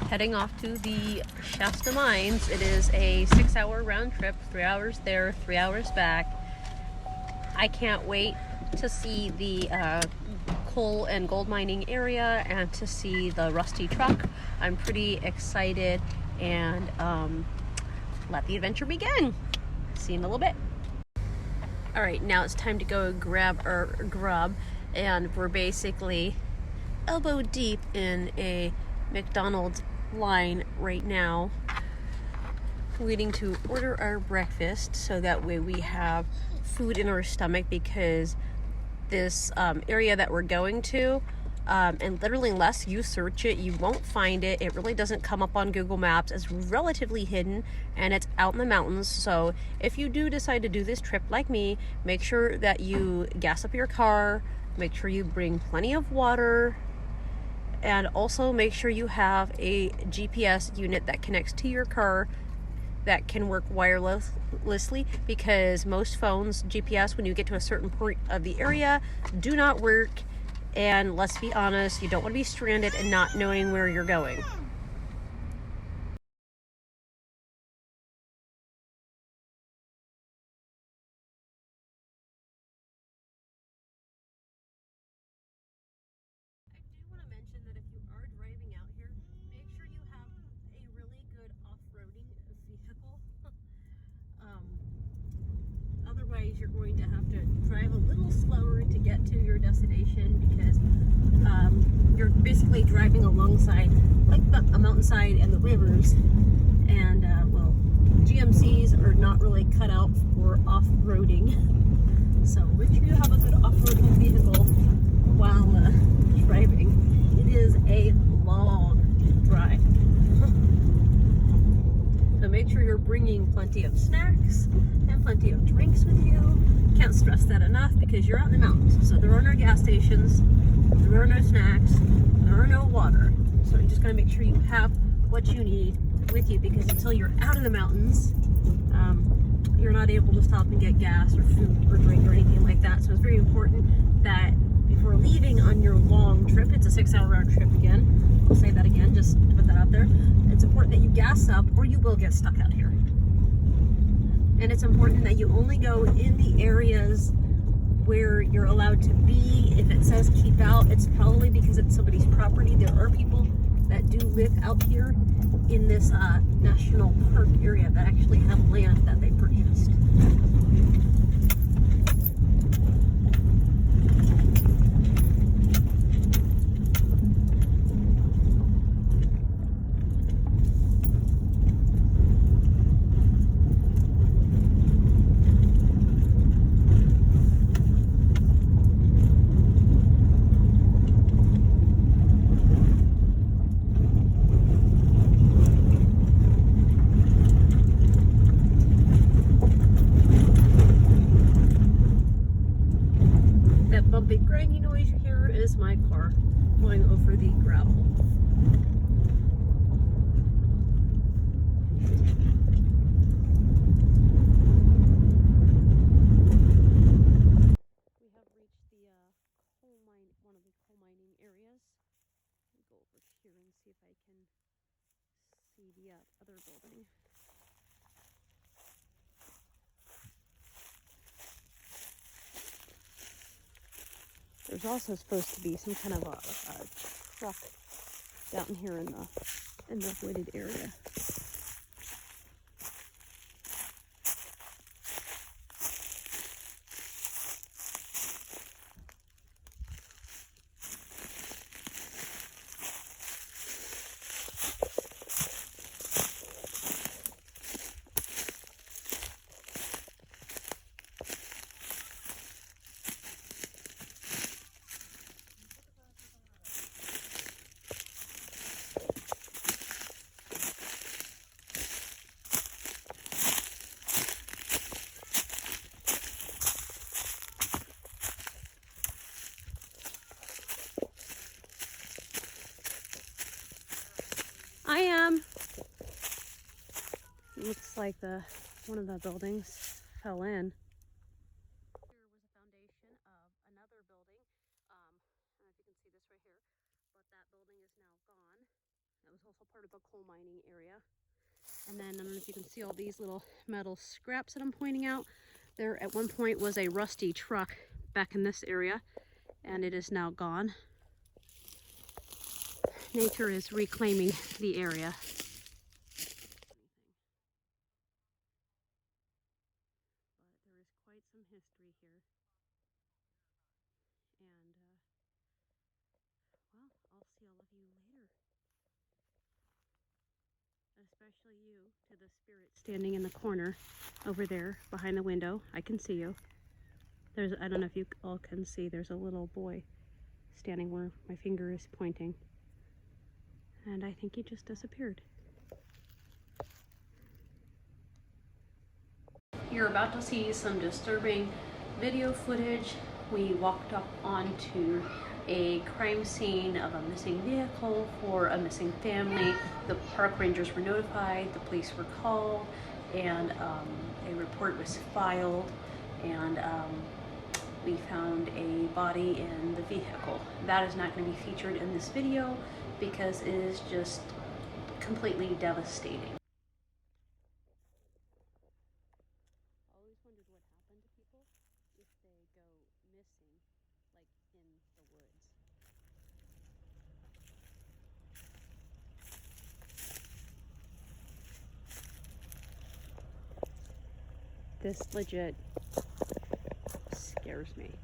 heading off to the Shasta Mines. It is a 6-hour round trip, 3 hours there, 3 hours back. I can't wait to see the coal and gold mining area and to see the rusty truck. I'm pretty excited, and let the adventure begin. See you in a little bit. All right, now it's time to go grab our grub, and we're basically elbow deep in a McDonald's line right now, waiting to order our breakfast so that way we have food in our stomach, because this area that we're going to, and literally unless you search it, you won't find it. It really doesn't come up on Google Maps. It's relatively hidden, and it's out in the mountains. So if you do decide to do this trip like me, make sure that you gas up your car, make sure you bring plenty of water, and also make sure you have a GPS unit that connects to your car that can work wirelessly, because most phones GPS, when you get to a certain point of the area, do not work. And let's be honest, you don't want to be stranded and not knowing where you're going. I do want to mention that if you are driving out here, make sure you have a really good off-roading vehicle. Otherwise, you're going to have to drive a little slower to get to your destination, because you're basically driving alongside like a mountainside and the rivers, and well, GMCs are not really cut out for off-roading. So make sure you have a good off-roading vehicle while driving. It is a long drive. So make sure you're bringing plenty of snacks and plenty of drinks with you. Can't stress that enough, because you're out in the mountains. So there are no gas stations, there are no snacks, there are no water. So you just gotta make sure you have what you need with you, because until you're out in the mountains, you're not able to stop and get gas or food or drink or anything like that. So it's very important that before leaving on your long trip, it's a 6-hour round trip again, I'll say that again just to put that out there, it's important that you gas up or you will get stuck out here. And it's important that you only go in the areas where you're allowed to be. If it says keep out, it's probably because it's somebody's property. There are people that do live out here in this national park area that actually have land that they purchased. Big grinding noise you hear is my car going over the gravel. We have reached the one of the coal mining areas. I'll go over here and see if I can see the other building. There's also supposed to be some kind of a truck down here in the wooded area. I am. Looks like one of the buildings fell in. Here was a foundation of another building. I don't know if you can see this right here, but that building is now gone. That was also part of a coal mining area. And then I don't know if you can see all these little metal scraps that I'm pointing out. There at one point was a rusty truck back in this area, and it is now gone. Nature is reclaiming the area. But there is quite some history here. And, well, I'll see all of you later. Especially you, to the spirit standing in the corner over there behind the window. I can see you. There's, I don't know if you all can see, there's a little boy standing where my finger is pointing. And I think he just disappeared. You're about to see some disturbing video footage. We walked up onto a crime scene of a missing vehicle for a missing family. The park rangers were notified, the police were called, and a report was filed, and we found a body in the vehicle. That is not going to be featured in this video because it is just completely devastating. I always wondered what happened to people if they go missing, like in the woods. This legit scares me.